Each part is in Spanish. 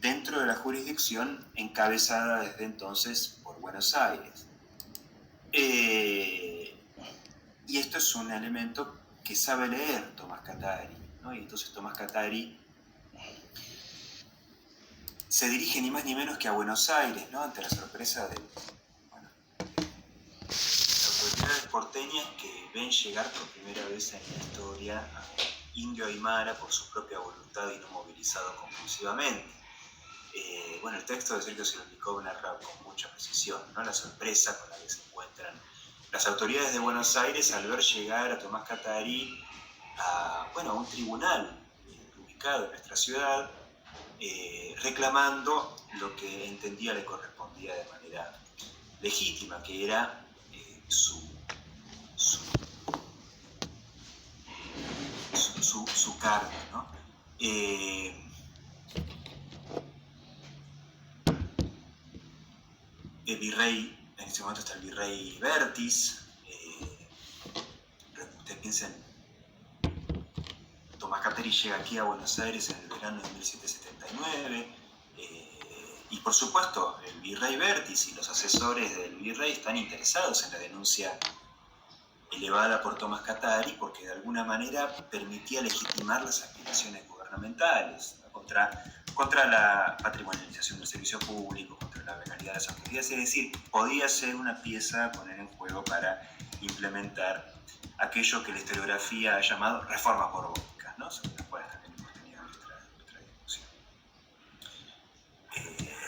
dentro de la jurisdicción encabezada desde entonces por Buenos Aires. Y esto es un elemento que sabe leer Tomás Catari, ¿no? Y entonces Tomás Catari se dirige ni más ni menos que a Buenos Aires, ¿no? Ante la sorpresa de las autoridades porteñas que ven llegar por primera vez en la historia a indio aymara por su propia voluntad y no movilizado compulsivamente. El texto de Sergio Sirolnikov narra con mucha precisión, ¿no? La sorpresa con la que se encuentran las autoridades de Buenos Aires al ver llegar a Tomás Catari a un tribunal ubicado en nuestra ciudad, reclamando lo que entendía le correspondía de manera legítima, que era su cargo, ¿no? El virrey, en este momento está el virrey Vértiz. Ustedes piensen, Tomás Catari llega aquí a Buenos Aires en el verano de 1779, y por supuesto el virrey Vértiz y los asesores del virrey están interesados en la denuncia elevada por Tomás Catari porque de alguna manera permitía legitimar las aspiraciones gubernamentales, ¿no? contra la patrimonialización del servicio público, contra la venalidad de las autoridades, es decir, podía ser una pieza a poner en juego para implementar aquello que la historiografía ha llamado reformas borbónicas, ¿no? Sobre las cuales también hemos tenido nuestra discusión.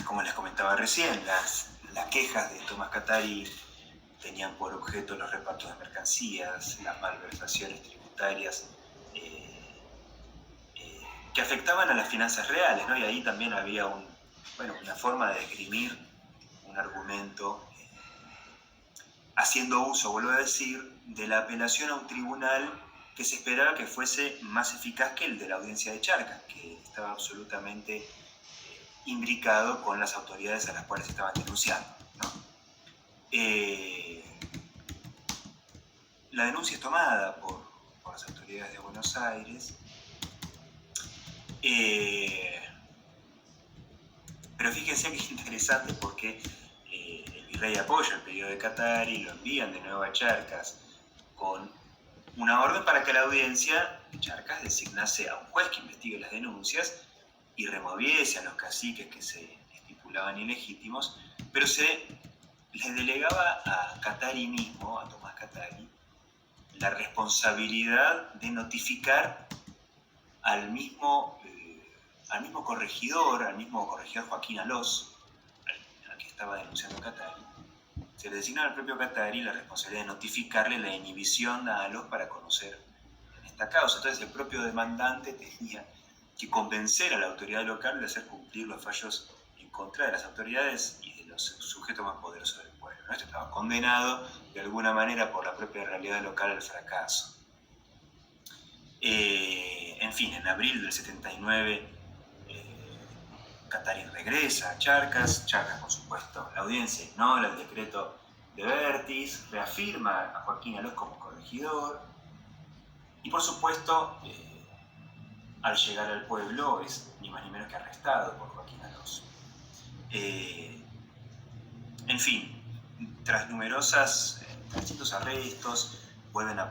Como les comentaba recién, las quejas de Tomás Catari tenían por objeto los repartos de mercancías, las malversaciones tributarias que afectaban a las finanzas reales, ¿no? Y ahí también había una forma de esgrimir un argumento haciendo uso, vuelvo a decir, de la apelación a un tribunal que se esperaba que fuese más eficaz que el de la audiencia de Charcas, que estaba absolutamente imbricado con las autoridades a las cuales estaban denunciando, ¿no? La denuncia es tomada por las autoridades de Buenos Aires, pero fíjense que es interesante porque el virrey apoya el pedido de Catari, lo envían de nuevo a Charcas con una orden para que la audiencia de Charcas designase a un juez que investigue las denuncias y removiese a los caciques que se estipulaban ilegítimos, pero se le delegaba a Catari mismo, a Tomás Catari, la responsabilidad de notificar al mismo corregidor Joaquín Alós, al que estaba denunciando Catari. Se le designa al propio Catari la responsabilidad de notificarle la inhibición a Alós para conocer en esta causa. Entonces el propio demandante tenía que convencer a la autoridad local de hacer cumplir los fallos en contra de las autoridades y de los sujetos más poderosos del pueblo, ¿no? Esto estaba condenado de alguna manera por la propia realidad local al fracaso. En fin, en abril del 79 Catari regresa a Charcas, por supuesto, la audiencia ignora el decreto de Vértiz, reafirma a Joaquín Alós como corregidor y por supuesto al llegar al pueblo es ni más ni menos que arrestado por Joaquín Alós. En fin, tras distintos arrestos,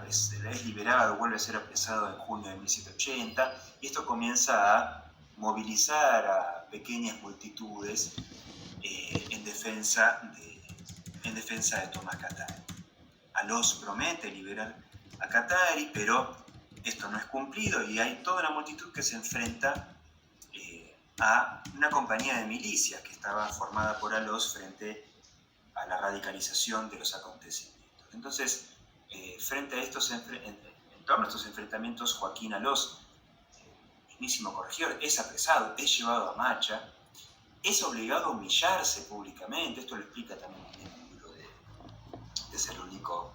es liberado, vuelve a ser apresado en junio de 1780 y esto comienza a movilizar a pequeñas multitudes en defensa de Tomás Catari. Alós promete liberar a Catari, pero esto no es cumplido y hay toda una multitud que se enfrenta a una compañía de milicias que estaba formada por Alós frente a la radicalización de los acontecimientos. Entonces, frente a en torno a estos enfrentamientos, Joaquín Alós, mismísimo corregidor, es apresado, es llevado a Macha, es obligado a humillarse públicamente. Esto lo explica también en el libro de Sirolnikov.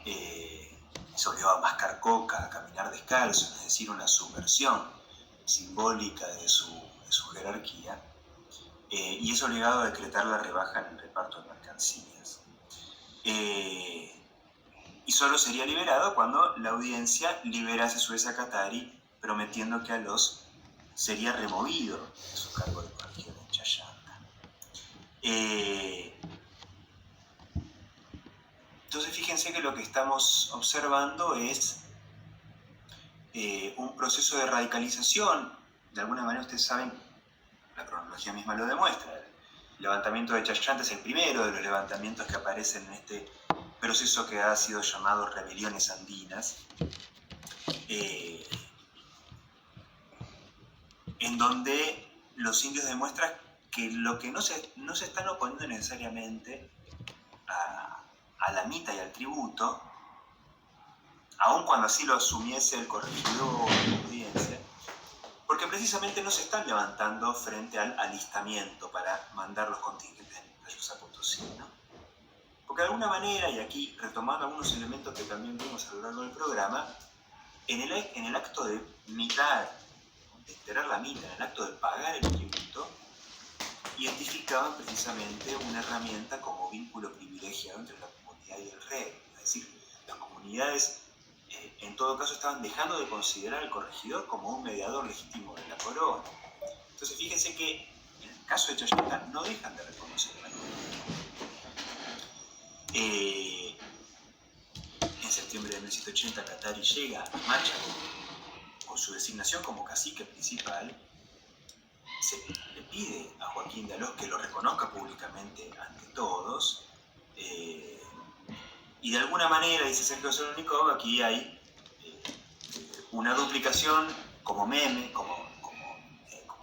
Es obligado a mascar coca, a caminar descalzo, es decir, una subversión simbólica de su jerarquía, y es obligado a decretar la rebaja en el reparto de mercancías. Y solo sería liberado cuando la audiencia liberase a su vez a Catari, prometiendo que Alós sería removido de su cargo de corregidor en Chayanta. Entonces fíjense que lo que estamos observando es un proceso de radicalización. De alguna manera ustedes saben, la cronología misma lo demuestra. El levantamiento de Chayanta es el primero de los levantamientos que aparecen en este proceso que ha sido llamado rebeliones andinas, en donde los indios demuestran que lo que no se están oponiendo necesariamente a la mita y al tributo, aun cuando así lo asumiese el corregidor o la audiencia, porque precisamente no se están levantando frente al alistamiento para mandar los contingentes a Potosí, ¿no? Porque de alguna manera, y aquí retomando algunos elementos que también vimos a lo largo del programa, en el acto de mitar, de enterar la mita, en el acto de pagar el tributo, identificaban precisamente una herramienta como vínculo privilegiado entre la comunidad y el rey. Es decir, las comunidades en todo caso estaban dejando de considerar al corregidor como un mediador legítimo de la corona. Entonces fíjense que en el caso de Chayanta no dejan de reconocer a la corona. En septiembre de 1780 Cattari llega a Macha con su designación como cacique principal. Se le pide a Joaquín de Alós que lo reconozca públicamente ante todos, y de alguna manera, dice Sergio Solonikov, aquí hay una duplicación como meme, como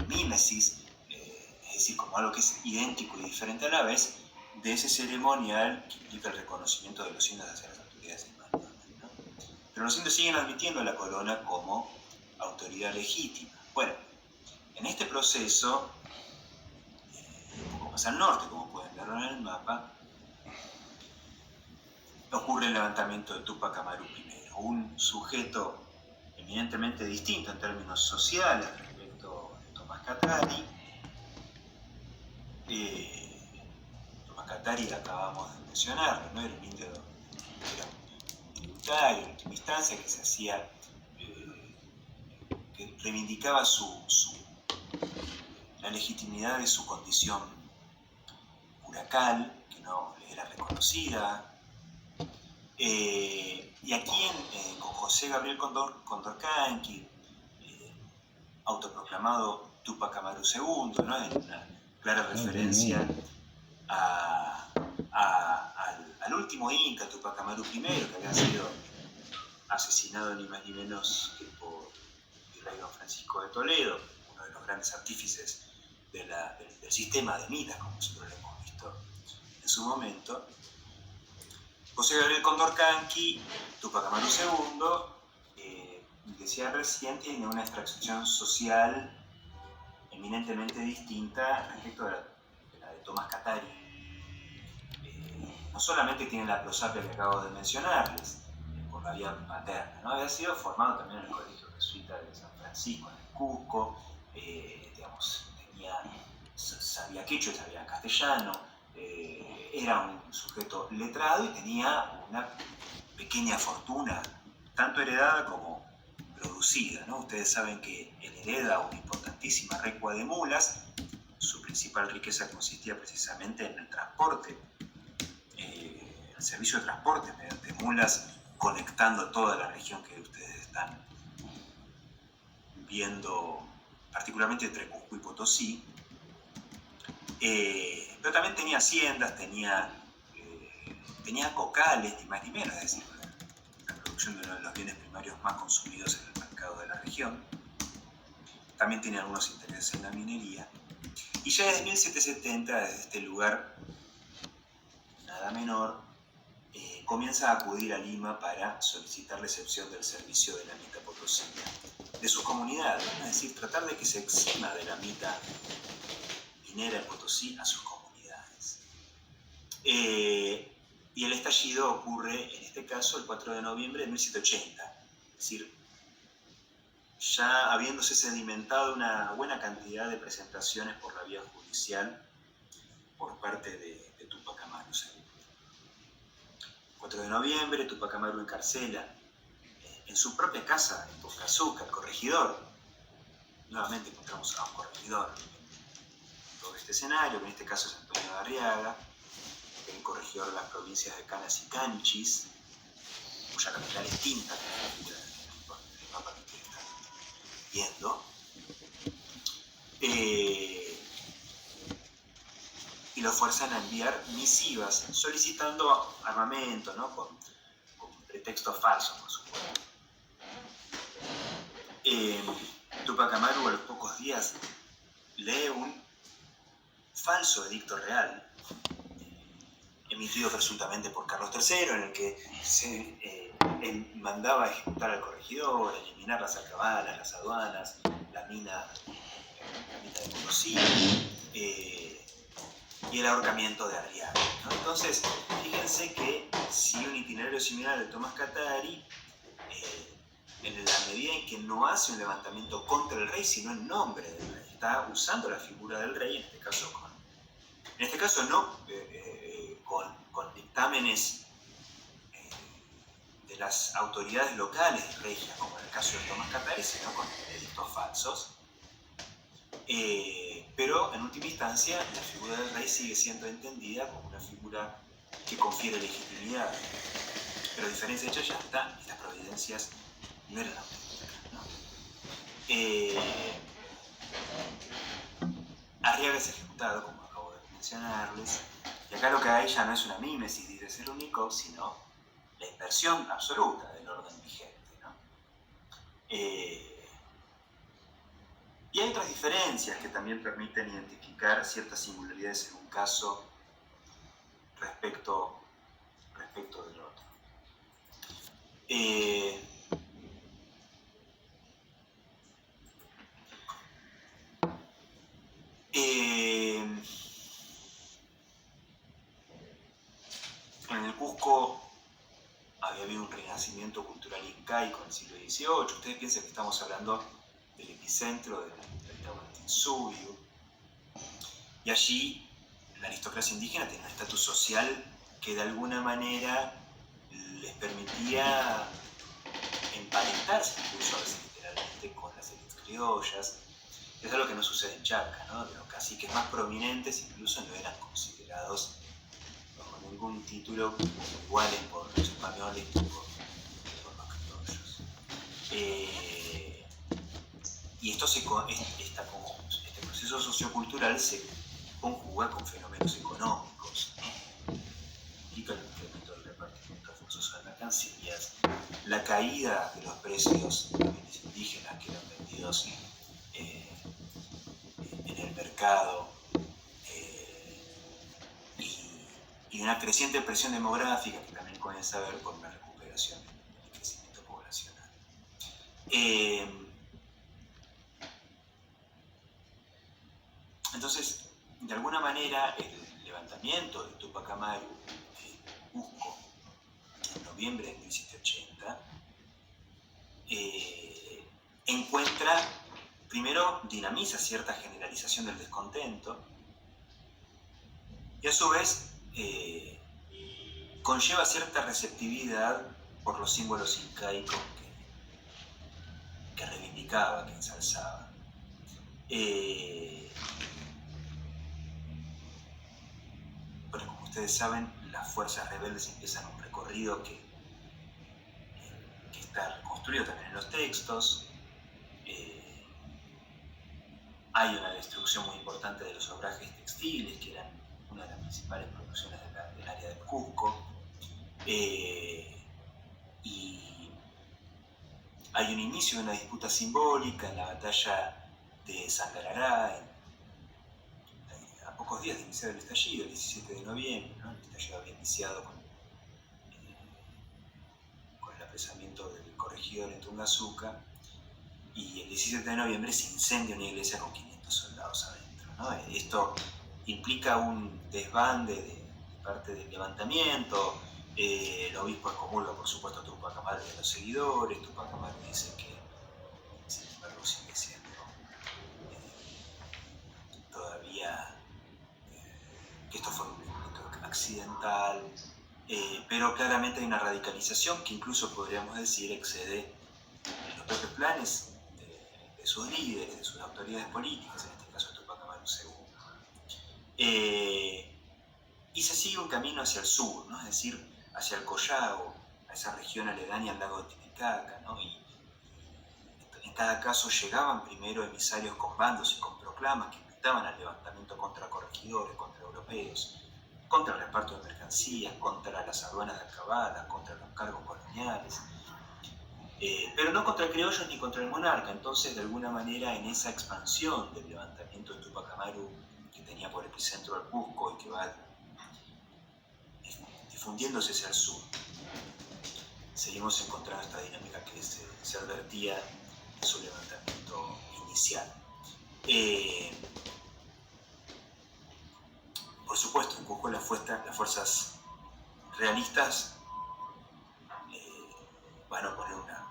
mímesis, es decir, como algo que es idéntico y diferente a la vez, de ese ceremonial que implica el reconocimiento de los indios hacia las autoridades españolas, ¿no? Pero los indios siguen admitiendo a la corona como autoridad legítima. Bueno, en este proceso, un poco más al norte, como pueden verlo en el mapa, ocurre el levantamiento de Túpac Amaru I, un sujeto eminentemente distinto en términos sociales respecto de Tomás Cattari. Tomás Cattari acabamos de mencionarlo, ¿no? Era un indio, era un tributario en última instancia que se hacía, que reivindicaba la legitimidad de su condición curacal, que no le era reconocida. Y aquí con José Gabriel Condorcanqui, autoproclamado Túpac Amaru II, ¿no? En una clara referencia al último Inca, Túpac Amaru I, que había sido asesinado ni más ni menos que por el rey Don Francisco de Toledo, uno de los grandes artífices del sistema de mitas, como nosotros lo hemos visto en su momento. José Gabriel Condorcanqui, Túpac Amaru II, decía recién, tiene una extracción social eminentemente distinta respecto de la de Tomás Cattari. No solamente tiene la prosapia que acabo de mencionarles, por la vía paterna, ¿no? Había sido formado también en el Colegio Jesuita de San Francisco, en el Cusco, sabía quechua, sabía castellano, era un sujeto letrado y tenía una pequeña fortuna, tanto heredada como producida, ¿no? Ustedes saben que él hereda una importantísima recua de mulas. Su principal riqueza consistía precisamente en el transporte, el servicio de transporte mediante mulas, conectando toda la región que ustedes están viendo, particularmente entre Cusco y Potosí. Pero también tenía haciendas, tenía cocales, ni más ni menos, es decir, la producción de uno de los bienes primarios más consumidos en el mercado de la región. También tenía algunos intereses en la minería. Y ya desde 1770, desde este lugar nada menor, comienza a acudir a Lima para solicitar recepción del servicio de la mita potosina de sus comunidades, es decir, tratar de que se exima de la mita minera en Potosí a sus comunidades. Y el estallido ocurre, en este caso, el 4 de noviembre de 1780, es decir, ya habiéndose sedimentado una buena cantidad de presentaciones por la vía judicial por parte de Túpac Amaru. 4 de noviembre, Túpac Amaru encarcela en su propia casa, en Poscazuca, al corregidor, nuevamente encontramos a un corregidor en todo este escenario, que en este caso es Antonio de Arriaga, el corregidor de las provincias de Canas y Canchis, cuya capital es Tinta, que es el mapa que ustedes están viendo. Y lo fuerzan a enviar misivas solicitando armamento, ¿no? con pretextos falsos, por supuesto. Túpac Amaru a los pocos días lee un falso edicto real, emitido presuntamente por Carlos III, en el que él mandaba a ejecutar al corregidor, eliminar las alcabalas, las aduanas, la mina de Potosí, y el ahorcamiento de Arriaga, ¿no? Entonces, fíjense que si un itinerario similar al de Tomás Catari, en la medida en que no hace un levantamiento contra el rey, sino en nombre del rey, está usando la figura del rey, en este caso no con dictámenes de las autoridades locales regias, como en el caso de Tomás Catari, sino con edictos falsos. Pero en última instancia la figura del rey sigue siendo entendida como una figura que confiere legitimidad. Pero a diferencia de ella ya está, estas providencias no eran auténticas, ¿no? Arriaga es ejecutado, como acabo de mencionarles, y acá lo que hay ya no es una mímesis de Cerunikov, sino la inversión absoluta del orden vigente, ¿no? Y hay otras diferencias que también permiten identificar ciertas singularidades en un caso respecto del otro. En el Cusco había habido un renacimiento cultural incaico en el siglo XVIII. Ustedes piensan que estamos hablando del epicentro del Tahuantinsuyo. Y allí la aristocracia indígena tenía un estatus social que de alguna manera les permitía emparentarse, incluso a veces literalmente, con las élites criollas. Es algo que no sucede en Charca, ¿no? Los caciques más prominentes incluso no eran considerados bajo ningún título iguales por los españoles que por los criollos. Y este proceso sociocultural se conjuga con fenómenos económicos, ¿no? Implica el incremento del repartimiento forzoso de mercancías, la caída de los precios de los bienes indígenas que eran vendidos en el mercado, y una creciente presión demográfica que también comienza a ver por una recuperación del crecimiento poblacional. Entonces, de alguna manera, el levantamiento de Túpac Amaru en Cusco en noviembre de 1780 primero dinamiza cierta generalización del descontento y a su vez conlleva cierta receptividad por los símbolos incaicos que reivindicaba, que ensalzaba. Bueno, como ustedes saben, las fuerzas rebeldes empiezan un recorrido que está reconstruido también en los textos. Hay una destrucción muy importante de los obrajes textiles, que eran una de las principales producciones del área del Cusco. Y hay un inicio de una disputa simbólica en la batalla de Sangarará, a pocos días de iniciar el estallido, el 17 de noviembre, ¿no? El estallido había iniciado con el apresamiento del corregidor en Tungazuca, y el 17 de noviembre se incendia una iglesia con 500 soldados adentro, ¿no? Esto implica un desbande de parte del levantamiento. El obispo excomulga, por supuesto, a Túpac Amaru y a los seguidores. Túpac Amaru dice que, sin embargo, sigue siendo todavía que esto fue un evento accidental, pero claramente hay una radicalización que incluso podríamos decir excede los propios planes sus líderes, de sus autoridades políticas, en este caso Tupac Amaru II. Y se sigue un camino hacia el sur, ¿no? Es decir, hacia el Collao, a esa región aledaña al lago de Titicaca, ¿no? Y en cada caso llegaban primero emisarios con bandos y con proclamas que invitaban al levantamiento contra corregidores, contra europeos, contra el reparto de mercancías, contra las aduanas de Alcabala, contra los cargos coloniales, pero no contra criollos ni contra el monarca. Entonces, de alguna manera, en esa expansión del levantamiento de Tupac Amaru, que tenía por epicentro al Cusco y que va difundiéndose hacia el sur, seguimos encontrando esta dinámica que se advertía en su levantamiento inicial. Por supuesto, en Cusco las fuerzas realistas van a oponer una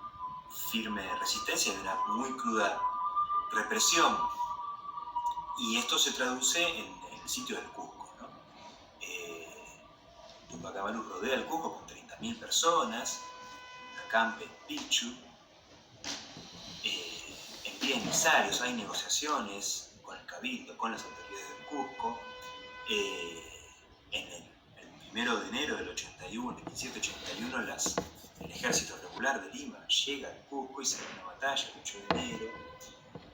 firme resistencia y una muy cruda represión. Y esto se traduce en el sitio del Cusco, ¿no? Tupac Amaru rodea el Cusco con 30.000 personas, acampe en Pichu, envía emisarios, hay negociaciones con el Cabildo, con las autoridades del Cusco. En el 1 de enero del 81, el 1781, el ejército regular de Lima llega al Cusco y se da una batalla el 8 de enero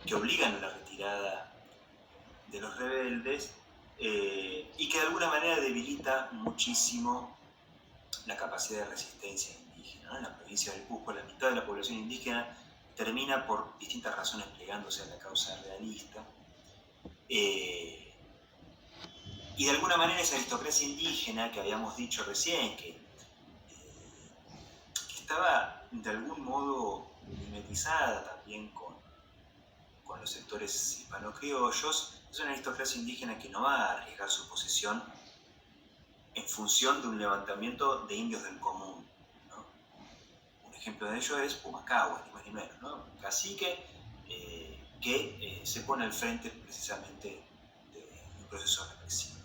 que obligan a la retirada de los rebeldes y que de alguna manera debilita muchísimo la capacidad de resistencia indígena, ¿no? En la provincia del Cusco, la mitad de la población indígena termina por distintas razones plegándose a la causa realista. Y de alguna manera esa aristocracia indígena que habíamos dicho recién, que estaba de algún modo mimetizada también con los sectores hispano-criollos, es una aristocracia indígena que no va a arriesgar su posesión en función de un levantamiento de indios del común, ¿no? Un ejemplo de ello es Pumacahua, ni más ni menos, ¿no? Un cacique que se pone al frente precisamente de un proceso represivo.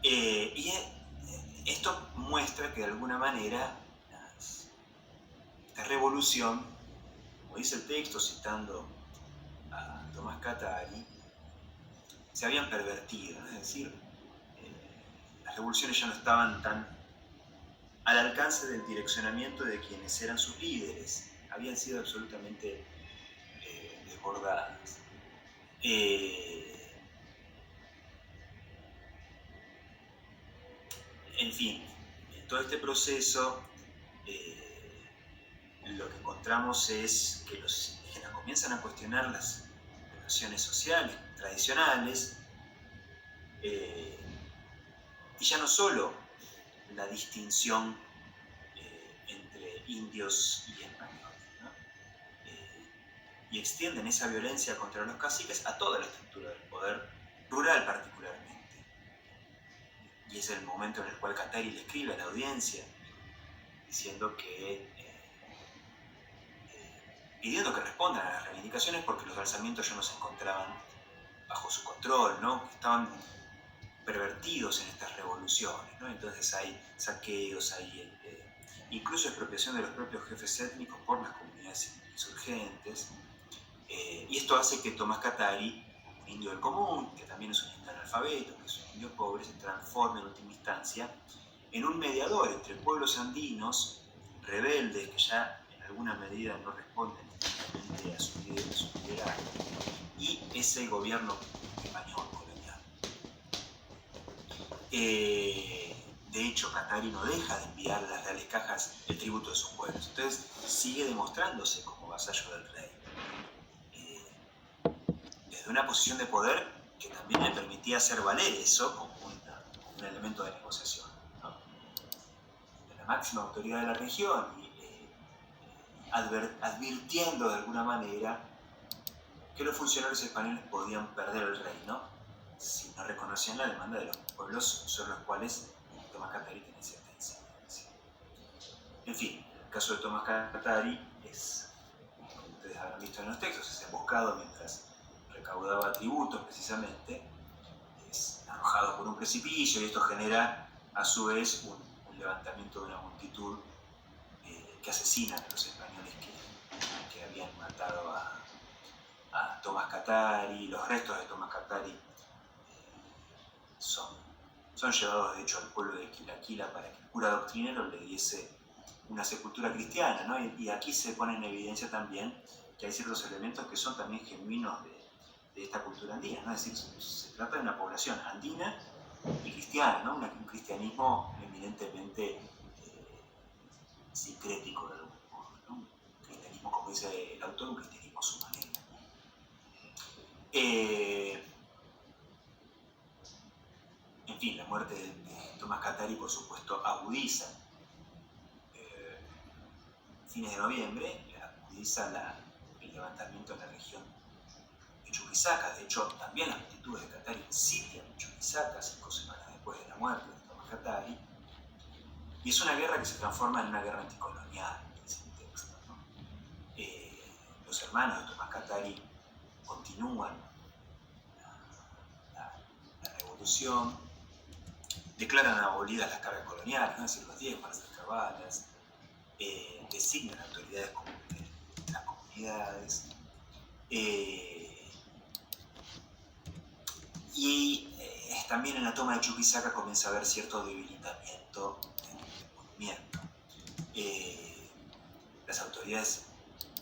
Y esto muestra que de alguna manera esta revolución, como dice el texto citando a Tomás Catari, se habían pervertido, ¿no? Es decir, las revoluciones ya no estaban tan al alcance del direccionamiento de quienes eran sus líderes, habían sido absolutamente desbordadas. En fin, en todo este proceso lo que encontramos es que los indígenas comienzan a cuestionar las relaciones sociales tradicionales y ya no solo la distinción entre indios y españoles, ¿no? Y extienden esa violencia contra los caciques a toda la estructura del poder rural particularmente. Y es el momento en el cual Catari le escribe a la audiencia diciendo que pidiendo que respondan a las reivindicaciones porque los alzamientos ya no se encontraban bajo su control, ¿no? Que estaban pervertidos en estas revoluciones, ¿no? Entonces hay saqueos, hay incluso expropiación de los propios jefes étnicos por las comunidades insurgentes, y esto hace que Tomás Catari, un indio del común, que también es un indio analfabeto, que es un indio pobre, se transforme en última instancia en un mediador entre pueblos andinos rebeldes que ya en alguna medida no responden directamente a su liderazgo y ese gobierno español colonial. De hecho, Catari no deja de enviar a las reales cajas el tributo de sus pueblos, entonces sigue demostrándose como vasallo del rey. Desde una posición de poder que también le permitía hacer valer eso como un elemento de negociación, ¿no? De la máxima autoridad de la región y advirtiendo de alguna manera que los funcionarios españoles podían perder el reino si no reconocían la demanda de los pueblos sobre los cuales Tomás Catari tenía cierta incidencia. En fin, el caso de Tomás Catari es, como ustedes habrán visto en los textos, es emboscado mientras recaudaba tributos precisamente, es arrojado por un precipicio y esto genera a su vez un levantamiento de una multitud que asesinan a los españoles que que habían matado a Tomás Catari. Los restos de Tomás Catari son llevados de hecho al pueblo de Quilaquila para que el cura doctrinero le diese una sepultura cristiana, ¿no? Y aquí se pone en evidencia también que hay ciertos elementos que son también genuinos de esta cultura andina, ¿no? Es decir, se trata de una población andina y cristiana, ¿no? Un cristianismo eminentemente sincrético de algún modo, ¿no? Un cristianismo, como dice el autor, un cristianismo a su manera. En fin, la muerte de Tomás Catari, por supuesto, agudiza, fines de noviembre, agudiza el levantamiento en la región de Chuquisaca. De hecho, también las multitudes de Catari sitian Chuquisaca 5 semanas después de la muerte de Tomás Catari. Y es una guerra que se transforma en una guerra anticolonial, dice el texto, ¿no? Los hermanos de Tomás Catari continúan la revolución, declaran abolidas las cargas coloniales, ¿no? Es decir, los 10 para las cabalas, designan autoridades de las comunidades, y también en la toma de Chuquisaca comienza a haber cierto debilitamiento del movimiento. Las autoridades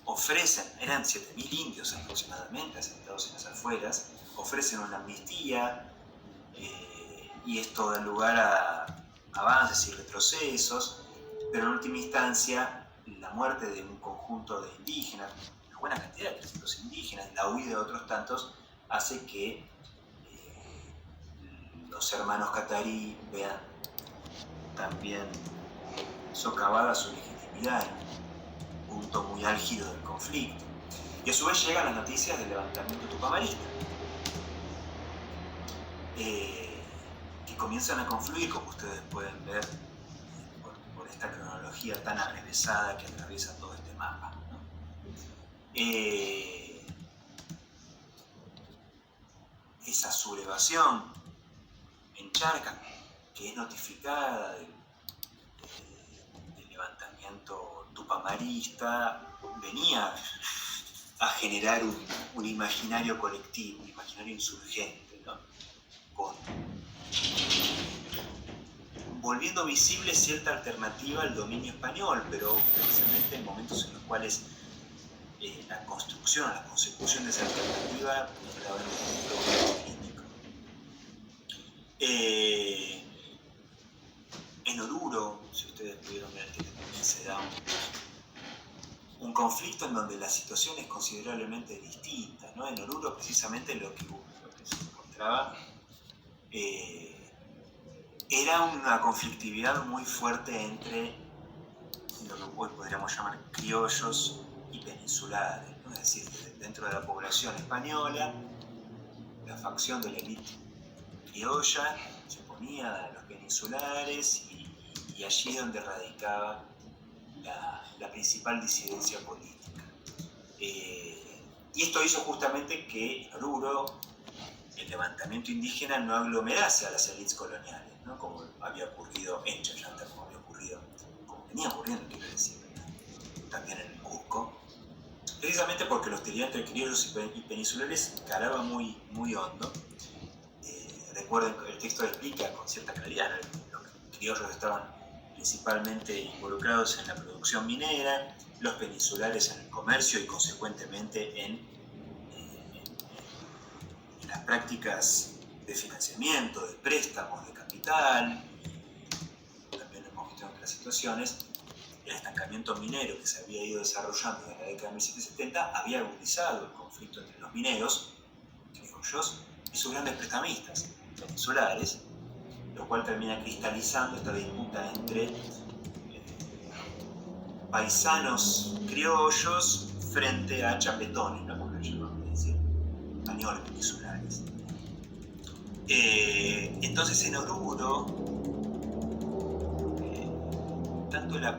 ofrecen, eran 7.000 indios aproximadamente asentados en las afueras, ofrecen una amnistía, y esto da lugar a avances y retrocesos, pero en última instancia la muerte de un conjunto de indígenas, una buena cantidad de 300 indígenas, la huida de otros tantos, hace que los hermanos Catari vean también socavada su legitimidad en un punto muy álgido del conflicto. Y a su vez llegan las noticias del levantamiento tupamarista, que comienzan a confluir, como ustedes pueden ver, por esta cronología tan arrevesada que atraviesa todo este mapa, ¿no? Esa sublevación en Charcas, que es notificada del levantamiento tupamarista, venía a generar un imaginario colectivo, un imaginario insurgente, ¿no? Volviendo visible cierta alternativa al dominio español, pero precisamente en momentos en los cuales la construcción, la consecución de esa alternativa estaba en un momento crítico. En Oruro, si ustedes pudieron ver, también se da un conflicto en donde la situación es considerablemente distinta, ¿no? En Oruro, precisamente, lo que se encontraba era una conflictividad muy fuerte entre lo que hoy podríamos llamar criollos y peninsulares, ¿no? Es decir, dentro de la población española, la facción de la élite criolla se oponía a los peninsulares, y allí es donde radicaba la principal disidencia política. Y esto hizo justamente que en Oruro el levantamiento indígena no aglomerase a las élites coloniales, ¿no? Como había ocurrido en Chayanta, como venía ocurriendo, quiero decir, también en el Cusco, precisamente porque la hostilidad entre criollos y peninsulares calaba muy, muy hondo. Recuerden que el texto explica con cierta claridad, ¿no? Los criollos estaban principalmente involucrados en la producción minera, los peninsulares en el comercio y consecuentemente en las prácticas de financiamiento, de préstamos, de capital. También lo hemos visto en otras situaciones. El estancamiento minero que se había ido desarrollando en la década de 1770 había agudizado el conflicto entre los mineros, criollos, y sus grandes prestamistas peninsulares, lo cual termina cristalizando esta disputa entre paisanos criollos frente a chapetones, ¿no? Como lo llamamos, es decir, españoles peninsulares. Entonces en Oruro, tanto lo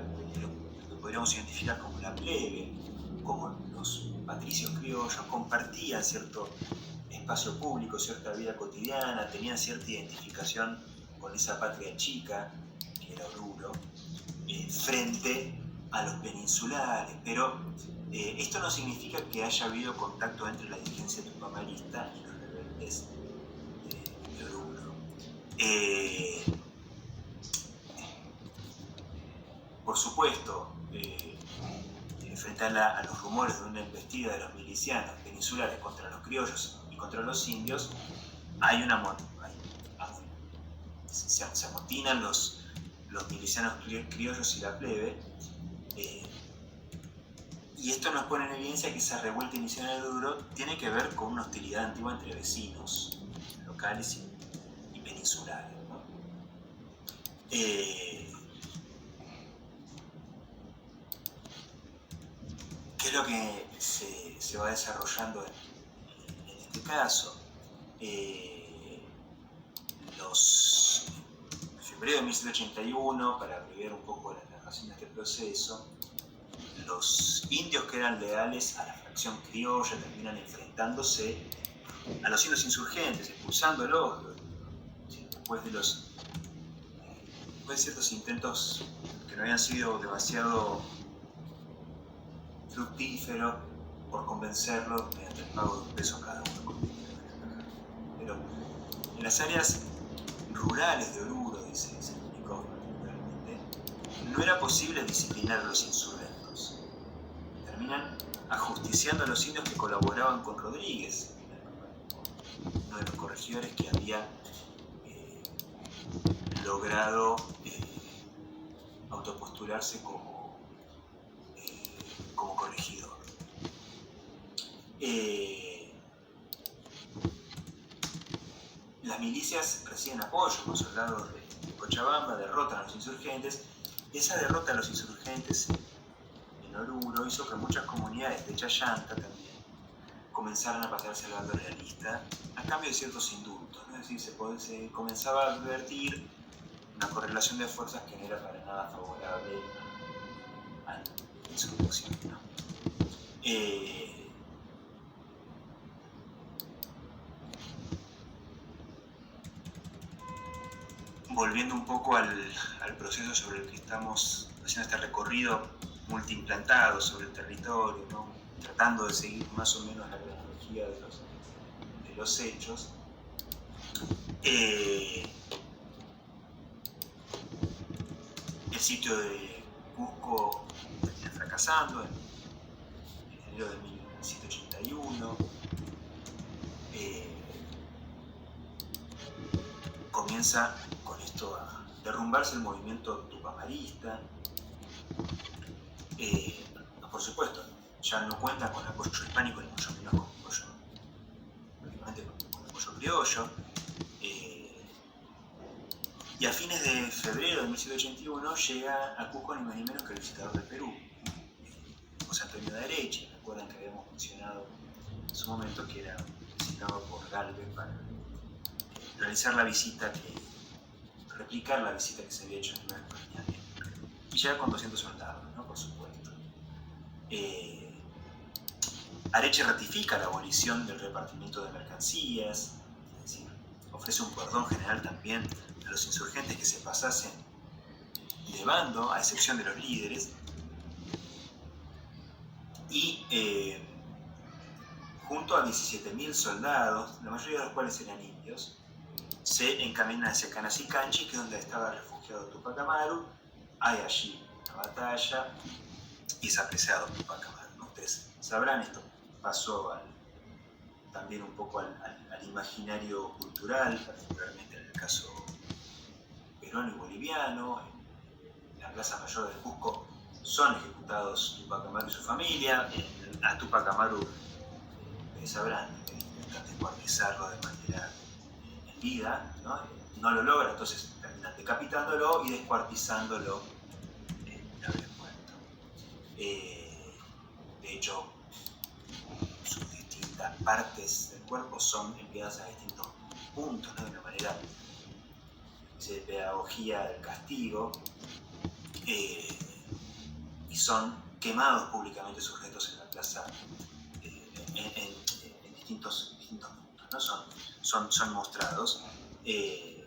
que podríamos identificar como la plebe, como los patricios criollos compartían cierto espacio público, cierta vida cotidiana, tenían cierta identificación con esa patria chica que era Oruro, frente a los peninsulares, pero Esto no significa que haya habido contacto entre la dirigencia tupamarista y los rebeldes de Oruro. Por supuesto, frente a los rumores de una embestida de los milicianos peninsulares contra los criollos y contra los indios, se amotinan los milicianos criollos y la plebe, y esto nos pone en evidencia que esa revuelta inicial en Oruro tiene que ver con una hostilidad antigua entre vecinos locales y peninsulares, ¿no? ¿Qué es lo que se va desarrollando en este caso? En febrero de 1781, para abreviar un poco la narración de este proceso, los indios que eran leales a la fracción criolla terminan enfrentándose a los indios insurgentes, expulsándolos después de ciertos intentos que no habían sido demasiado fructíferos por convencerlos mediante el pago de un peso cada uno. Pero en las áreas rurales de Oruro, dice Nico particularmente, no era posible disciplinar a los insurgentos. Terminan ajusticiando a los indios que colaboraban con Rodríguez, uno de los corregidores que había logrado autopostularse como corregidor. Las milicias reciben apoyo con soldados de Cochabamba, derrotan a los insurgentes, y esa derrota a los insurgentes en Oruro hizo que muchas comunidades de Chayanta también comenzaran a pasarse al bando realista a cambio de ciertos indultos, ¿no? Es decir, se comenzaba a advertir una correlación de fuerzas que no era para nada favorable a la insurrección, ¿no? Volviendo un poco al proceso sobre el que estamos haciendo este recorrido multiimplantado sobre el territorio, ¿no? Tratando de seguir más o menos la cronología de los hechos, el sitio de Cusco termina fracasando en enero de 1781. Comienza con esto a derrumbarse el movimiento tupamarista. Por supuesto, ya no cuenta con apoyo hispánico ni mucho menos con apoyo criollo. Y a fines de febrero de 1781 llega a Cusco ni más ni menos que el visitador del Perú, José Antonio de Areche. Recuerdan que habíamos mencionado en su momento que era visitado por Galvez para realizar la visita replicar la visita que se había hecho en el Nueva España. Y llega con 200 soldados, ¿no? Por supuesto. Areche ratifica la abolición del repartimiento de mercancías, es decir, ofrece un perdón general también a los insurgentes que se pasasen de bando, a excepción de los líderes, y junto a 17.000 soldados, la mayoría de los cuales eran indios, se encaminan hacia Canasicanchi, que es donde estaba refugiado Tupac Amaru. Hay allí una batalla y es apresado Tupac Amaru, ¿no? Ustedes sabrán, esto pasó también un poco al imaginario cultural, particularmente en el caso peruano y boliviano. En la Plaza Mayor de Cusco son ejecutados Tupac Amaru y su familia. A Tupac Amaru, sabrán, intentan descuartizarlo de manera en vida, ¿no? No lo logra, entonces terminan decapitándolo y descuartizándolo una vez muerto. De hecho, sus distintas partes del cuerpo son enviadas a distintos puntos, ¿no? De una manera de pedagogía del castigo, y son quemados públicamente sujetos en la plaza en distintos puntos, ¿no? Son mostrados. Y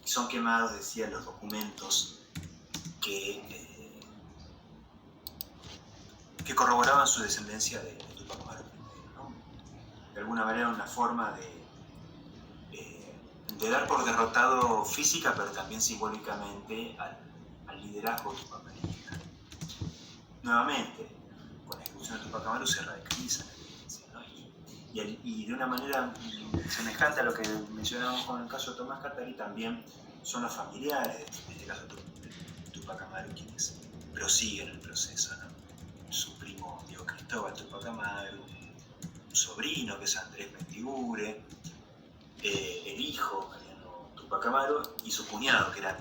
son quemados, decía, los documentos que corroboraban su descendencia de Tupac Amaru I, ¿no? De alguna manera una forma de dar por derrotado física, pero también simbólicamente al liderazgo tupamarista. Nuevamente, con la ejecución de Tupac Amaru se radicaliza la violencia, ¿no? Y de una manera semejante a lo que mencionábamos con el caso de Tomás Katari, también son los familiares, en este caso de Tupac Amaru, quienes prosiguen el proceso, ¿no? Su primo Diego Cristóbal Tupac Amaru, un sobrino que es Andrés Mendigure, el hijo Mariano Tupac Amaru y su cuñado que era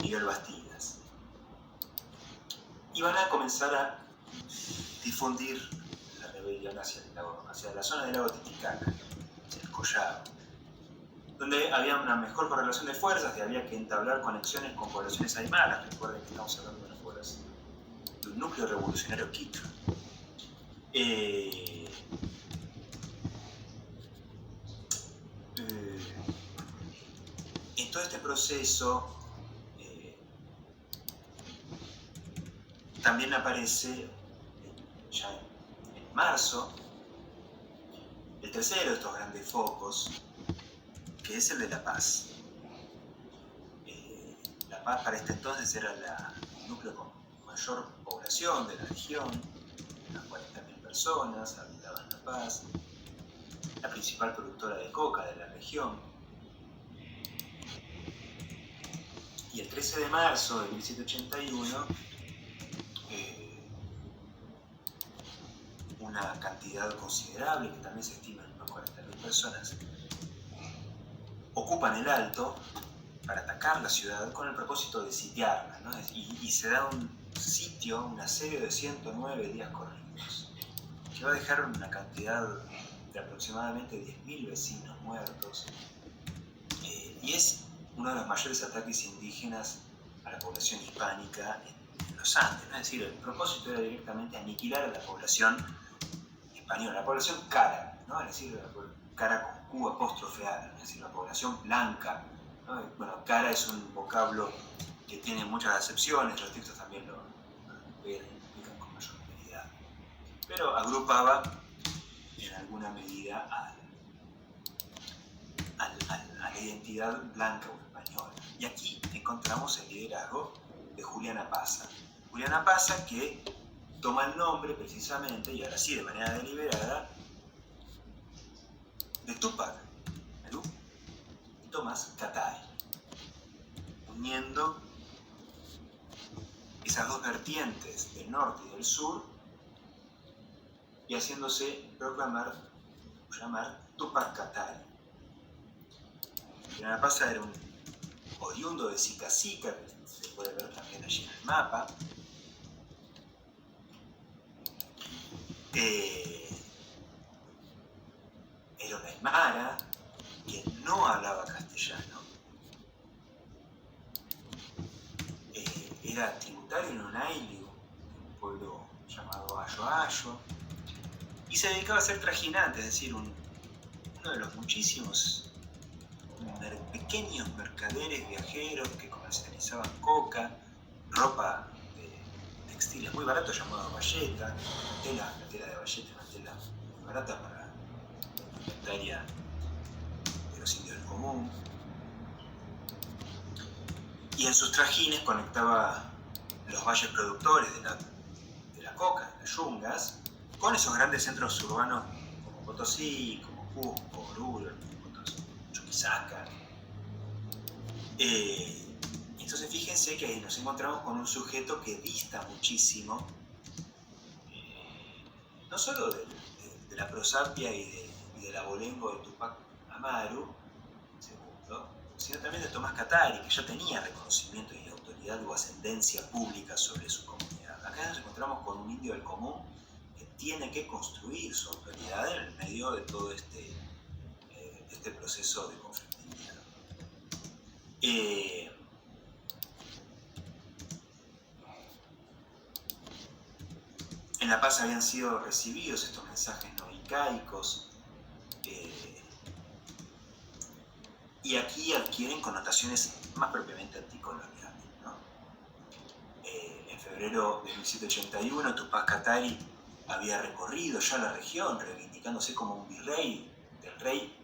Miguel Bastidas. Y van a comenzar a difundir la rebelión hacia la zona del lago Titicaca, hacia el Collado, donde había una mejor correlación de fuerzas y había que entablar conexiones con poblaciones aymaras. Recuerden que estamos hablando de las fuerzas de un núcleo revolucionario quito. En todo este proceso también aparece ya en marzo el tercero de estos grandes focos, que es el de La Paz. La Paz para este entonces era el núcleo con mayor población de la región, unas 40.000 personas habitaban La Paz, la principal productora de coca de la región. Y el 13 de marzo de 1781, una cantidad considerable, que también se estima en unas 40.000 personas, ocupan el Alto para atacar la ciudad con el propósito de sitiarla, ¿no? Y se da un sitio, un asedio de 109 días corridos, que va a dejar una cantidad de aproximadamente 10.000 vecinos muertos, y es uno de los mayores ataques indígenas a la población hispánica en los Andes, ¿no? Es decir, el propósito era directamente aniquilar a la población española, la población cara, ¿no? Es decir, la cara con Q apóstrofe A, es decir, la población blanca, ¿no? Bueno, cara es un vocablo que tiene muchas acepciones, los textos también lo explican con mayor claridad, pero agrupaba en alguna medida a la identidad blanca o española. Y aquí encontramos el liderazgo de Juliana Pazza. Juliana Pazza, que toma el nombre precisamente, y ahora sí de manera deliberada, de Tupac Amaru y Tomás Katari, uniendo esas dos vertientes del norte y del sur y haciéndose llamar Tupac Katari. Juliana Pazza era un oriundo de Sica Sica, que se puede ver también allí en el mapa. Era una aymara que no hablaba castellano. Era tributario en Unayli, un pueblo llamado Ayo Ayo, y se dedicaba a ser trajinante, es decir, uno de los muchísimos pequeños mercaderes viajeros que comercializaban coca, ropa de textiles muy baratos llamado bayeta, la tela de bayeta es una tela muy barata para la indumentaria de los indios del común. Y en sus trajines conectaba los valles productores de la coca, de las yungas, con esos grandes centros urbanos como Potosí, como Cusco, Oruro, Chuquisaca. Entonces fíjense que nos encontramos con un sujeto que dista muchísimo, no solo de la prosapia y del abolengo de Tupac Amaru, segundo, sino también de Tomás Katari, que ya tenía reconocimiento y autoridad o ascendencia pública sobre su comunidad. Acá nos encontramos con un indio del común que tiene que construir su autoridad en el medio de todo este proceso de conflictividad. En La Paz habían sido recibidos estos mensajes no incaicos, y aquí adquieren connotaciones más propiamente anticoloniales, ¿no? febrero de 1781, Tupac Katari había recorrido ya la región, reivindicándose como un virrey del rey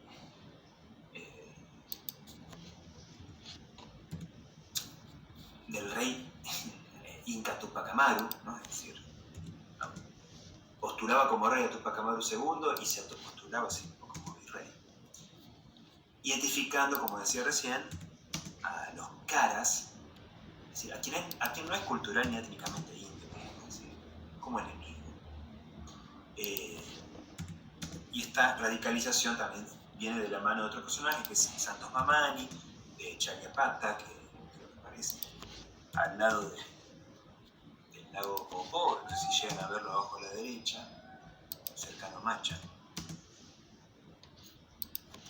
Inca Tupac Amaru, ¿no? Es decir, postulaba como rey a Tupac Amaru II y se autopostulaba así como virrey. Identificando, como decía recién, a los caras, es decir, a quien no es cultural ni étnicamente indio, es decir, como enemigo. Y esta radicalización también viene de la mano de otro personaje, que es Santos Mamani, de Chayapata, que creo que aparece al lado del lago Popó, no sé si llegan a verlo abajo a la derecha, cercano a Macha,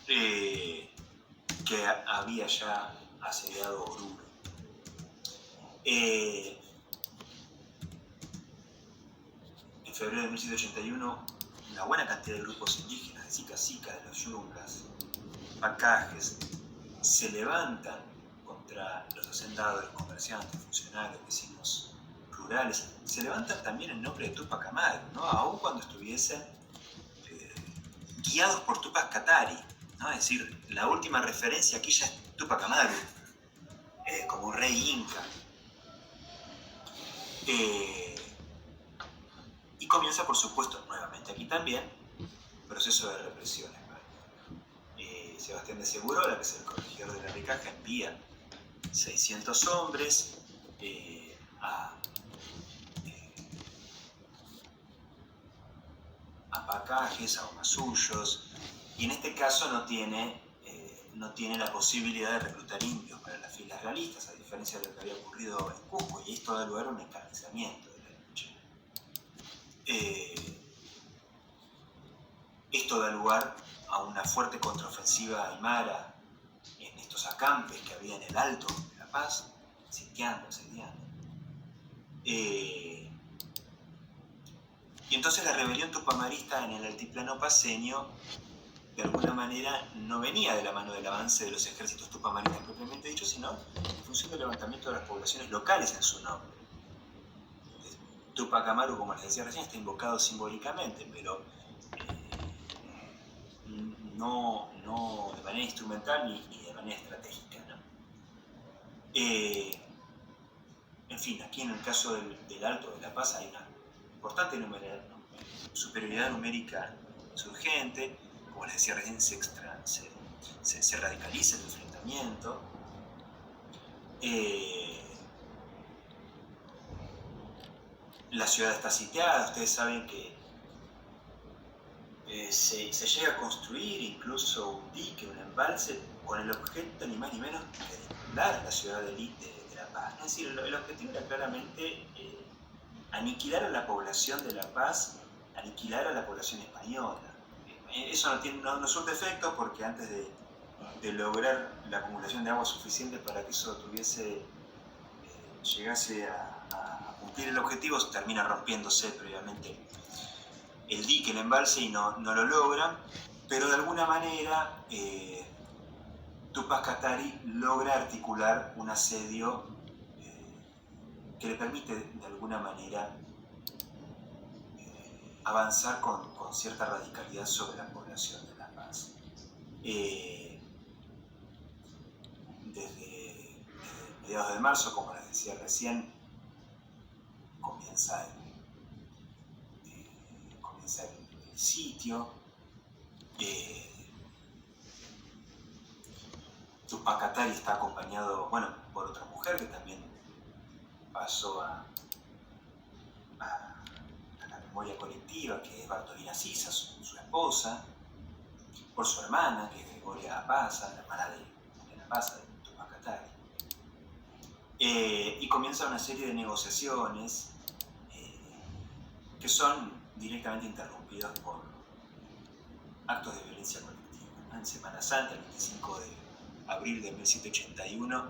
que había ya asediado Oruro. En febrero de 1781, una buena cantidad de grupos indígenas, de Sica, de los Yungas, Pacajes, se levantan contra los hacendados, los comerciantes, funcionarios, vecinos rurales. Se levantan también en nombre de Tupac Amaru, ¿no? Aun cuando estuviesen guiados por Tupac Katari, ¿no? Es decir, la última referencia aquí ya es Tupac Amaru, como rey inca. Y comienza, por supuesto, nuevamente aquí también, un proceso de represión. Sebastián de Segurola, que es el corregidor de la Ricaja, envía 600 hombres a Pacajes, a Omasuyos, y en este caso no tiene la posibilidad de reclutar indios para las filas realistas, a diferencia de lo que había ocurrido en Cusco, y esto da lugar a un encarnizamiento de la lucha. Esto da lugar a una fuerte contraofensiva aymara en estos acampes que había en el Alto de La Paz, asediando. Y entonces la rebelión tupamarista en el altiplano paceño, de alguna manera, no venía de la mano del avance de los ejércitos tupamaristas propiamente dicho, sino en función del levantamiento de las poblaciones locales en su nombre. Tupac Amaru, como les decía recién, está invocado simbólicamente, pero no de manera instrumental ni de manera estratégica, ¿no? En fin, aquí en el caso del Alto de La Paz hay una importante superioridad numérica insurgente, como les decía recién, se radicaliza el enfrentamiento. La ciudad está sitiada, ustedes saben que se llega a construir incluso un dique, un embalse, con el objeto ni más ni menos que de inundar la ciudad de La Paz. Es decir, el objetivo era claramente aniquilar a la población de La Paz, aniquilar a la población española. Eso no surte efecto porque antes de lograr la acumulación de agua suficiente para que eso llegase a cumplir el objetivo, termina rompiéndose previamente el dique, el embalse, y no lo logran, pero de alguna manera Tupac Katari logra articular un asedio que le permite de alguna manera avanzar con cierta radicalidad sobre la población de La Paz. Desde mediados de marzo, como les decía recién, comienza el sitio. Tupac Katari está acompañado, por otra mujer que también pasó a la memoria colectiva, que es Bartolina Sisa, su esposa, por su hermana, que es Gregoria Apaza, la hermana de Apaza, de Tupac Katari. Y comienza una serie de negociaciones que son directamente interrumpidos por actos de violencia colectiva. En Semana Santa, el 25 de abril de 1781,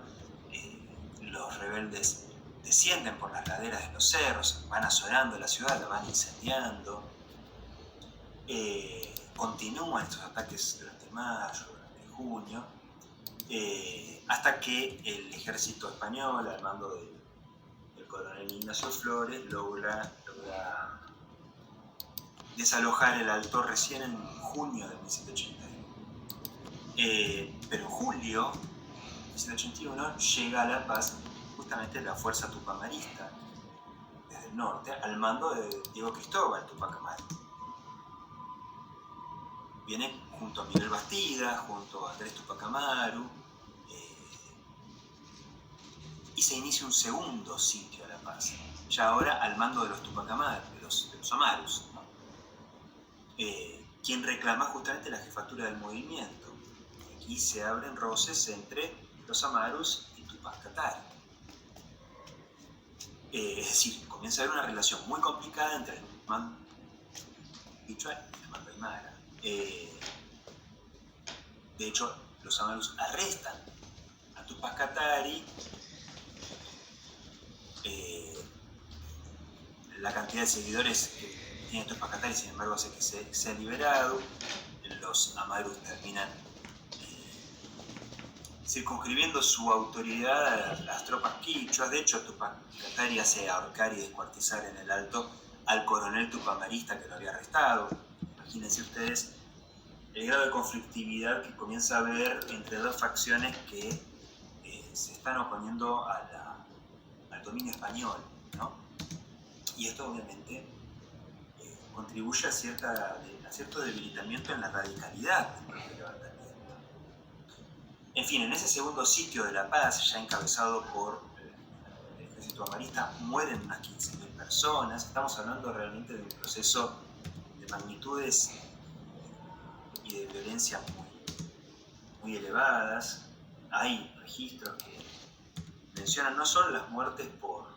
los rebeldes descienden por las laderas de los cerros, van asolando la ciudad, la van incendiando. Continúan estos ataques durante mayo, durante junio, hasta que el ejército español, al mando del coronel Ignacio Flores logra desalojar el Alto recién en junio de 1781. Pero en julio de 1781 llega a La Paz justamente la fuerza tupamarista desde el norte al mando de Diego Cristóbal Tupac Amaru. Viene junto a Miguel Bastida, junto a Andrés Tupac Amaru, y se inicia un segundo sitio a La Paz, ya ahora al mando de los Tupac Amaru, de los Amarus, ¿no? Quien reclama justamente la jefatura del movimiento. Aquí se abren roces entre los Amarus y Tupac Katari. Es decir, comienza a haber una relación muy complicada entre el mando Quichua y el mando Aymara. De hecho, los Amarus arrestan a Tupac Katari. La cantidad de seguidores que tiene Tupac Katari, sin embargo, hace que sea liberado. Los Amarus terminan circunscribiendo su autoridad a las tropas quichuas. De hecho, Tupac Katari hace ahorcar y descuartizar en el Alto al coronel tupamarista que lo había arrestado. Imagínense ustedes el grado de conflictividad que comienza a haber entre dos facciones que se están oponiendo al dominio español, ¿no? Y esto obviamente contribuye a cierto debilitamiento en la radicalidad del propio levantamiento. En fin, en ese segundo sitio de La Paz, ya encabezado por el ejército amarista, mueren unas 15.000 personas. Estamos hablando realmente de un proceso de magnitudes y de violencia muy elevadas. Hay registros que mencionan no solo las muertes por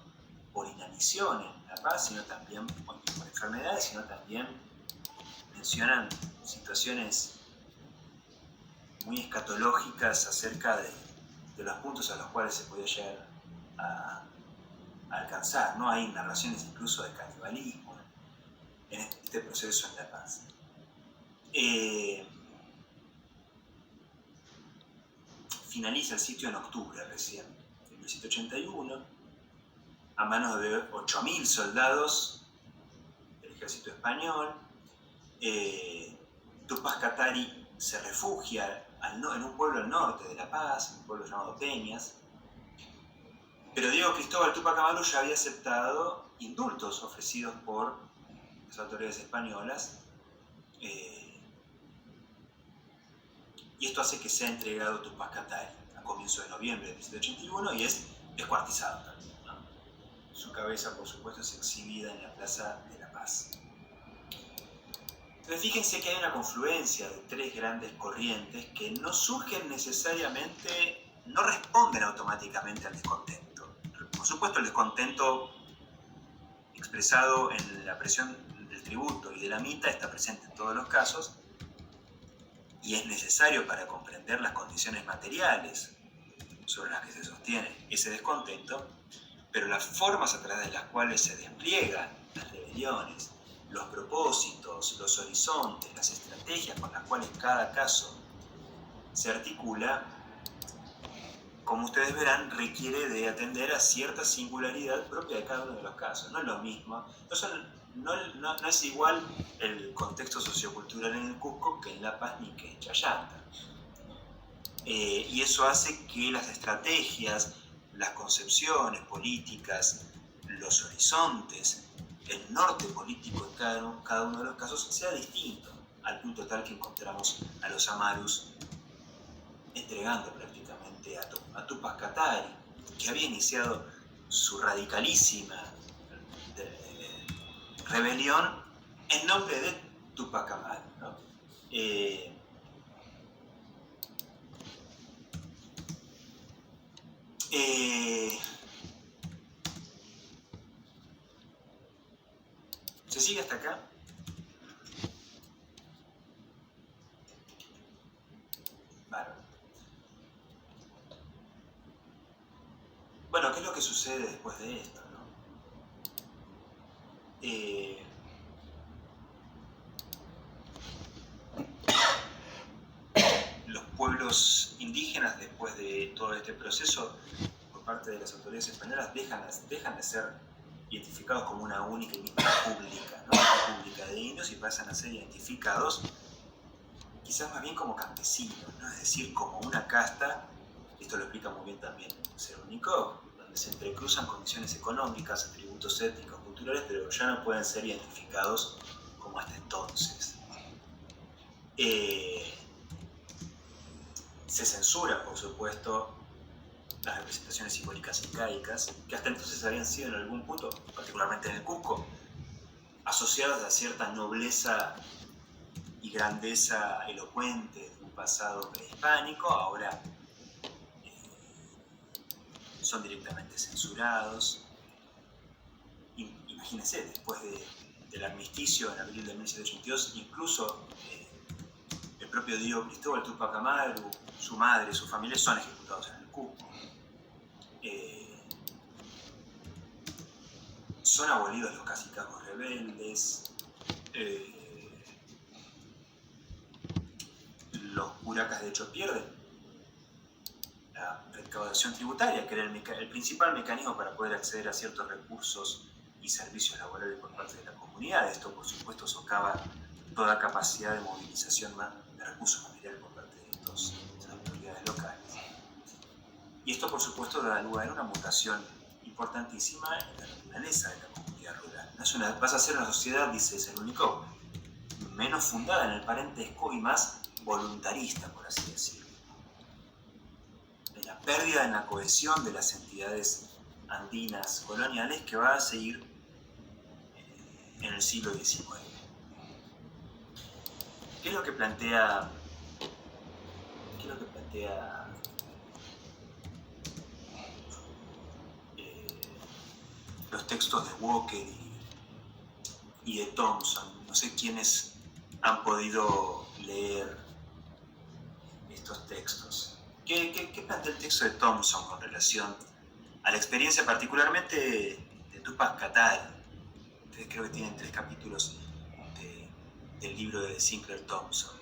inanición en La Paz, sino también por enfermedades, sino también mencionan situaciones muy escatológicas acerca de los puntos a los cuales se podía llegar a alcanzar, ¿no? Hay narraciones incluso de canibalismo en este proceso en La Paz. Finaliza el sitio en octubre recién, en 1781, a manos de 8.000 soldados del ejército español. Tupac Katari se refugia en un pueblo al norte de La Paz, un pueblo llamado Peñas. Pero Diego Cristóbal Tupac Amaru ya había aceptado indultos ofrecidos por las autoridades españolas, y esto hace que sea entregado Tupac Katari a comienzos de noviembre de 1781 y es descuartizado también, ¿no? Su cabeza, por supuesto, es exhibida en la Plaza de La Paz. Entonces, fíjense que hay una confluencia de tres grandes corrientes que no surgen necesariamente, no responden automáticamente al descontento. Por supuesto, el descontento expresado en la presión del tributo y de la mita está presente en todos los casos y es necesario para comprender las condiciones materiales sobre las que se sostiene ese descontento, pero las formas a través de las cuales se despliegan las rebeliones, los propósitos, los horizontes, las estrategias con las cuales cada caso se articula, como ustedes verán, requiere de atender a cierta singularidad propia de cada uno de los casos. No es lo mismo, no es igual el contexto sociocultural en el Cusco que en La Paz ni que en Chayanta. Y eso hace que las estrategias, las concepciones políticas, los horizontes, el norte político en cada uno de los casos sea distinto, al punto tal que encontramos a los Amarus entregando prácticamente a Tupac Katari, que había iniciado su radicalísima rebelión en nombre de Tupac Amaru, ¿no? ¿Se sigue hasta acá? Vale. Bueno, ¿qué es lo que sucede después de esto, no? Los pueblos indígenas, después de todo este proceso, por parte de las autoridades españolas dejan de ser identificados como una única y misma república, ¿no? Una república de indios, y pasan a ser identificados quizás más bien como campesinos, ¿no? Es decir, como una casta. Esto lo explica muy bien también Cerúnico, donde se entrecruzan condiciones económicas, atributos étnicos, culturales, pero ya no pueden ser identificados como hasta entonces. Se censura, por supuesto, las representaciones simbólicas incaicas, que hasta entonces habían sido en algún punto, particularmente en el Cusco, asociadas a cierta nobleza y grandeza elocuente de un pasado prehispánico. Ahora son directamente censurados. Imagínense, después del armisticio en abril de 1782, incluso el propio Diego Cristóbal Tupac Amaru, su madre, su familia son ejecutados en el Cusco. Son abolidos los cacicazgos rebeldes, los curacas de hecho pierden la recaudación tributaria, que era el principal mecanismo para poder acceder a ciertos recursos y servicios laborales por parte de la comunidad. Esto, por supuesto, socava toda capacidad de movilización de recursos materiales por parte de estas autoridades locales. Y esto, por supuesto, da lugar a una mutación importantísima en la naturaleza de la comunidad rural. Vas a ser una sociedad, dice Cerúnico, menos fundada en el parentesco y más voluntarista, por así decirlo. La pérdida en la cohesión de las entidades andinas coloniales que va a seguir en el siglo XIX. ¿Qué es lo que plantea los textos de Walker y de Thompson? No sé quiénes han podido leer estos textos. ¿Qué plantea el texto de Thompson con relación a la experiencia particularmente de Tupac Katari? Ustedes creo que tienen 3 capítulos del libro de Sinclair Thompson.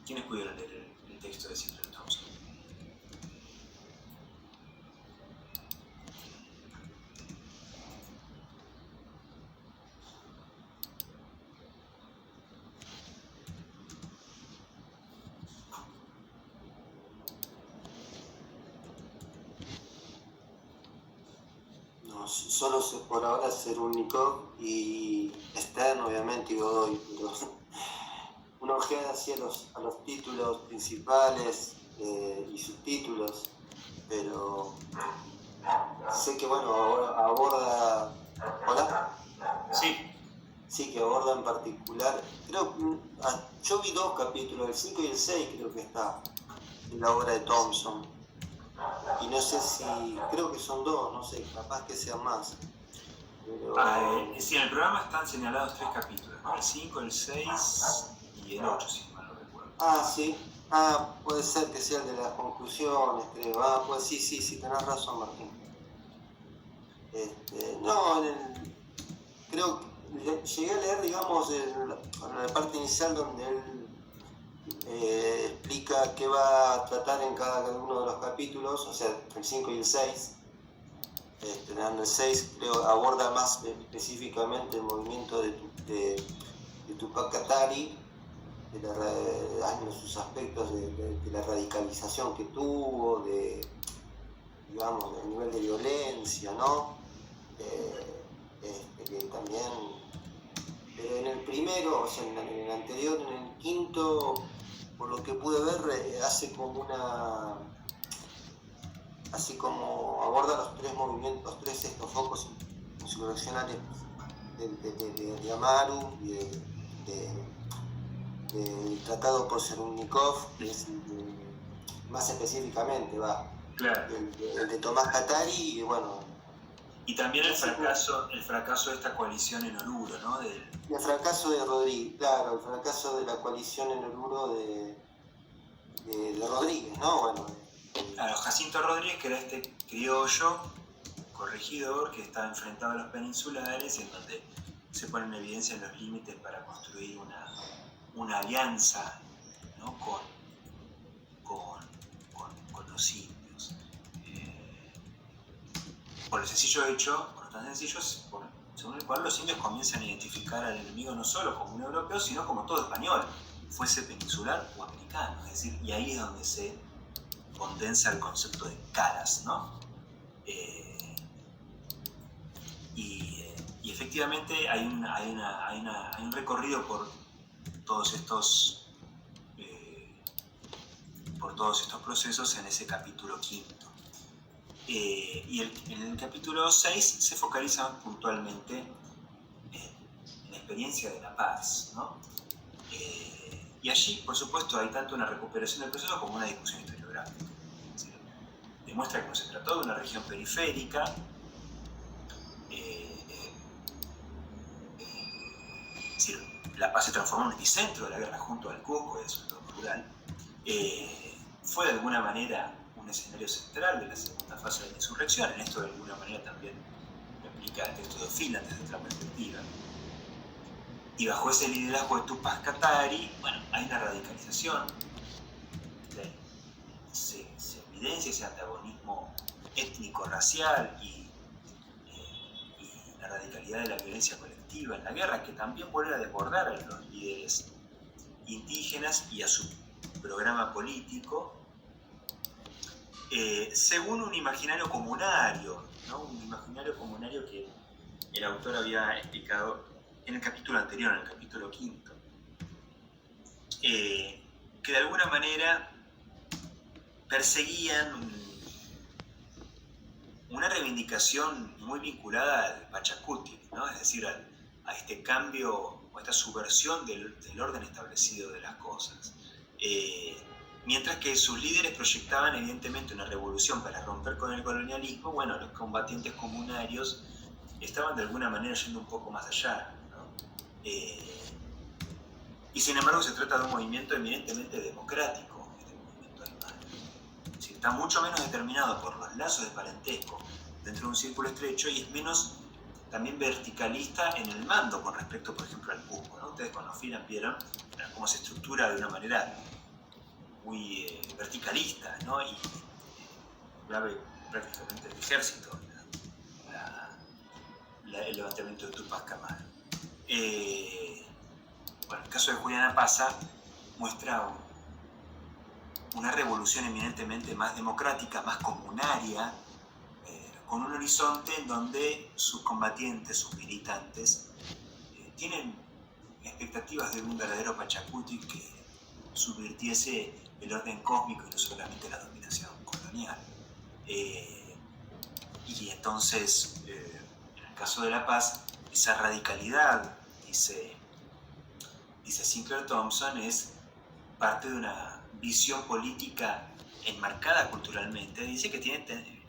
¿Quiénes pudieron leer el texto de Sinclair Thompson? No, solo por ahora Cerúnico y Stern, obviamente, y Godoy, pero una ojeada así a los títulos principales y subtítulos, pero sé que, bueno, aborda... ¿Hola? Sí. Sí, que aborda en particular, yo vi 2 capítulos, el 5 y el 6 creo que está en la obra de Thompson, y no sé si, creo que son 2, no sé, capaz que sean más. Pero... sí, en el programa están señalados 3 capítulos, ¿no? El 5, el 6 y el 8, si mal no recuerdo. Sí, puede ser que sea el de las conclusiones, creo. Pues sí, tenés razón, Martín. Creo que llegué a leer, digamos, en la parte inicial donde él explica qué va a tratar en cada uno de los capítulos, o sea, el 5 y el 6. En el 6 creo aborda más específicamente el movimiento de Tupac Katari, de sus aspectos de la radicalización que tuvo, digamos, del nivel de violencia, ¿no? Que también, pero en el primero, o sea, en el anterior, en el quinto, por lo que pude ver, así como aborda los 3 movimientos, los 3 focos insurreccionales de Amaru y del tratado por Cerúnikov, que es más específicamente claro. el de Tomás Katari, y bueno. Y también el fracaso de esta coalición en Oruro, ¿no? El fracaso de Rodríguez, claro, el fracaso de la coalición en Oruro de Rodríguez, ¿no? Bueno. Claro, Jacinto Rodríguez, que era este criollo corregidor que está enfrentado a los peninsulares, en donde se ponen en evidencia los límites para construir una alianza, ¿no? con los indios. Por el sencillo hecho, por lo tan sencillo, según el cual los indios comienzan a identificar al enemigo no solo como un europeo, sino como todo español, fuese peninsular o americano. Es decir, y ahí es donde se condensa el concepto de caras, ¿no? Y efectivamente hay un recorrido por todos estos procesos en ese capítulo quinto. Y en el capítulo 6 se focaliza puntualmente en la experiencia de la paz, ¿no? Y allí, por supuesto, hay tanto una recuperación del proceso como una discusión historiográfica. Es decir, demuestra que no se trató de una región periférica, es decir, La Paz se transformó en un epicentro de la guerra junto al Cusco y al sur rural. Fue de alguna manera un escenario central de la segunda fase de la insurrección. En esto de alguna manera también lo explica el texto de Finland desde otra perspectiva. Y bajo ese liderazgo de Tupac Katari, bueno, hay una radicalización. Se evidencia ese antagonismo étnico-racial y la radicalidad de la violencia colectiva en la guerra, que también vuelve a desbordar a los líderes indígenas y a su programa político, según un imaginario comunario, ¿no? Un imaginario comunario que el autor había explicado en el capítulo anterior, en el capítulo quinto, que de alguna manera perseguían una reivindicación muy vinculada al Pachacuti, ¿no? Es decir, a este cambio o esta subversión del orden establecido de las cosas. Mientras que sus líderes proyectaban evidentemente una revolución para romper con el colonialismo, bueno, los combatientes comunarios estaban de alguna manera yendo un poco más allá, ¿no? Y sin embargo se trata de un movimiento eminentemente democrático, este movimiento aymara. Es decir, está mucho menos determinado por los lazos de parentesco dentro de un círculo estrecho y es menos también verticalista en el mando con respecto, por ejemplo, al Cusco, ¿no? Ustedes cuando vieron cómo se estructura de una manera muy verticalista, ¿no? Y clave prácticamente el ejército, el levantamiento de Tupac Amaru. Bueno, el caso de Juliana Pazza muestra una revolución eminentemente más democrática, más comunaria, con un horizonte en donde sus combatientes, sus militantes, tienen expectativas de un verdadero Pachacuti que subvirtiese el orden cósmico y no solamente la dominación colonial. Y entonces, en el caso de La Paz, esa radicalidad, dice Sinclair Thompson, es parte de una visión política enmarcada culturalmente. Dice que tiene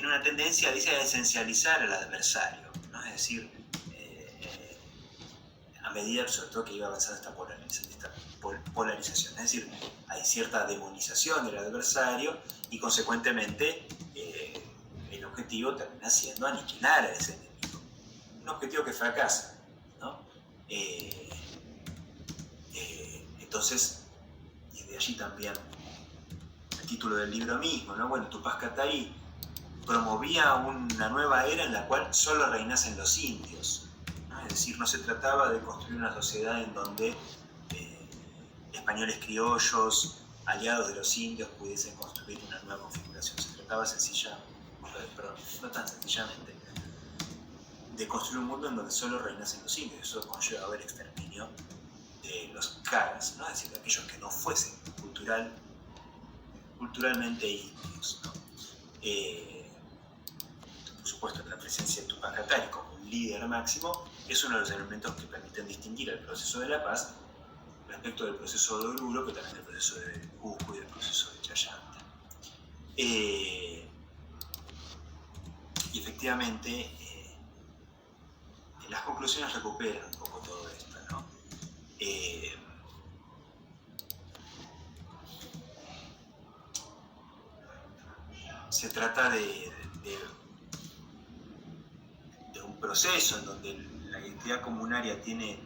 una tendencia, dice, a esencializar al adversario, ¿no? Es decir, a medida, sobre todo, que iba avanzando esta polarización. Es decir, hay cierta demonización del adversario y, consecuentemente, el objetivo termina siendo aniquilar a ese enemigo. Un objetivo que fracasa, ¿no? Entonces, y de allí también el título del libro mismo, ¿no? Bueno, Tupac Katari promovía una nueva era en la cual solo reinasen los indios, ¿no? Es decir, no se trataba de construir una sociedad en donde españoles criollos, aliados de los indios, pudiesen construir una nueva configuración. Se trataba no tan sencillamente, de construir un mundo en donde solo reinasen los indios. Eso conllevaba el exterminio de los caras, ¿no? Es decir, de aquellos que no fuesen culturalmente indios, ¿no? Por supuesto, la presencia de Tupac Katari como un líder máximo es uno de los elementos que permiten distinguir el proceso de la paz respecto del proceso de Oruro, pero también del proceso de Cusco y del proceso de Chayanta. Y efectivamente, las conclusiones recuperan un poco todo esto, ¿no? Se trata de proceso en donde la identidad comunaria tiene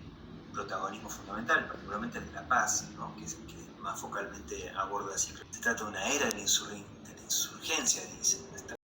un protagonismo fundamental, particularmente el de la paz, ¿no? que es el que más focalmente aborda siempre. Se trata de una era de la insurgencia, dice.